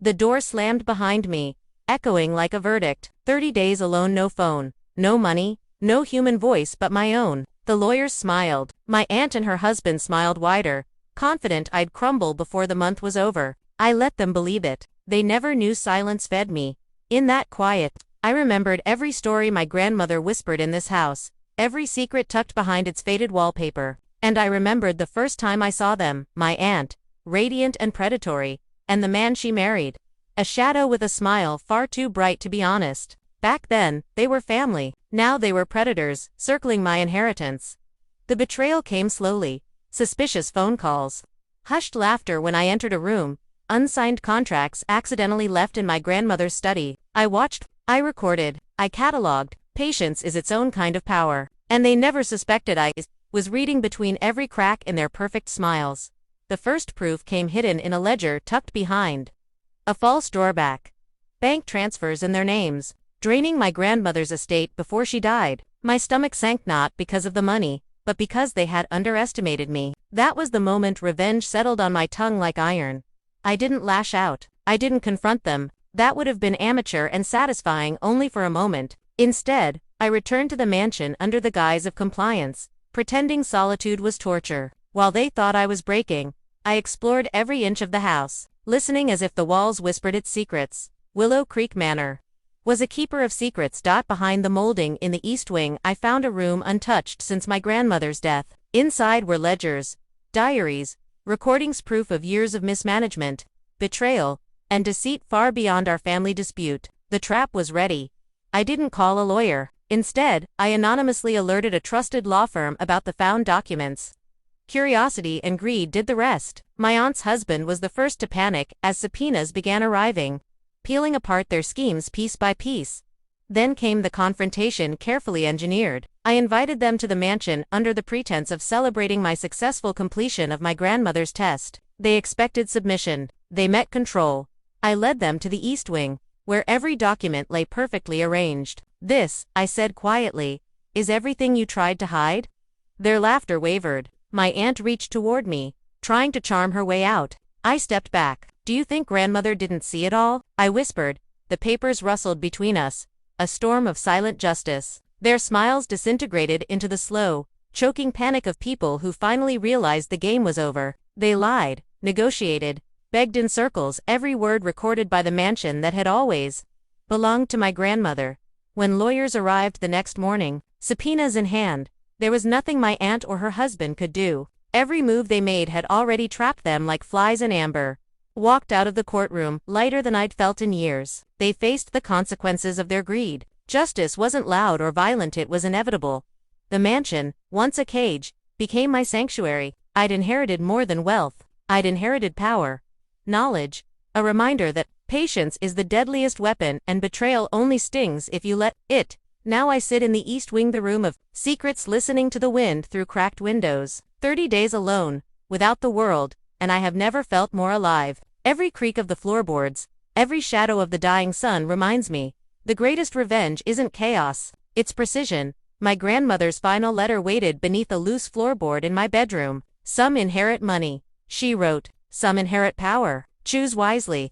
The door slammed behind me, echoing like a verdict. 30 days alone, no phone, no money, no human voice but my own. The lawyers smiled. My aunt and her husband smiled wider, confident I'd crumble before the month was over. I let them believe it. They never knew silence fed me. In that quiet, I remembered every story my grandmother whispered in this house, every secret tucked behind its faded wallpaper. And I remembered the first time I saw them, my aunt, radiant and predatory, and the man she married, a shadow with a smile far too bright to be honest. Back then, they were family. Now they were predators, circling my inheritance. The betrayal came slowly. Suspicious phone calls, hushed laughter when I entered a room, unsigned contracts accidentally left in my grandmother's study. I watched, I recorded, I cataloged. Patience is its own kind of power. And they never suspected I was reading between every crack in their perfect smiles. The first proof came hidden in a ledger tucked behind a false drawback. Bank transfers in their names, draining my grandmother's estate before she died. My stomach sank not because of the money, but because they had underestimated me. That was the moment revenge settled on my tongue like iron. I didn't lash out. I didn't confront them. That would have been amateur and satisfying only for a moment. Instead, I returned to the mansion under the guise of compliance, pretending solitude was torture. While they thought I was breaking, I explored every inch of the house, listening as if the walls whispered its secrets. Willow Creek Manor was a keeper of secrets. Behind the molding in the east wing, I found a room untouched since my grandmother's death. Inside were ledgers, diaries, recordings, proof of years of mismanagement, betrayal, and deceit far beyond our family dispute. The trap was ready. I didn't call a lawyer. Instead, I anonymously alerted a trusted law firm about the found documents. Curiosity and greed did the rest. My aunt's husband was the first to panic as subpoenas began arriving, peeling apart their schemes piece by piece. Then came the confrontation, carefully engineered. I invited them to the mansion under the pretense of celebrating my successful completion of my grandmother's test. They expected submission. They met control. I led them to the East Wing, where every document lay perfectly arranged. "This," I said quietly, "is everything you tried to hide?" Their laughter wavered. My aunt reached toward me, trying to charm her way out. I stepped back. "Do you think grandmother didn't see it all?" I whispered. The papers rustled between us, a storm of silent justice. Their smiles disintegrated into the slow, choking panic of people who finally realized the game was over. They lied, negotiated, begged in circles, every word recorded by the mansion that had always belonged to my grandmother. When lawyers arrived the next morning, subpoenas in hand, there was nothing my aunt or her husband could do. Every move they made had already trapped them like flies in amber. Walked out of the courtroom, lighter than I'd felt in years. They faced the consequences of their greed. Justice wasn't loud or violent, it was inevitable. The mansion, once a cage, became my sanctuary. I'd inherited more than wealth. I'd inherited power, knowledge, a reminder that patience is the deadliest weapon and betrayal only stings if you let it. Now I sit in the East Wing, the room of secrets, listening to the wind through cracked windows. 30 days alone, without the world, and I have never felt more alive. Every creak of the floorboards, every shadow of the dying sun reminds me, the greatest revenge isn't chaos, it's precision. My grandmother's final letter waited beneath a loose floorboard in my bedroom. "Some inherit money," she wrote. "Some inherit power. Choose wisely."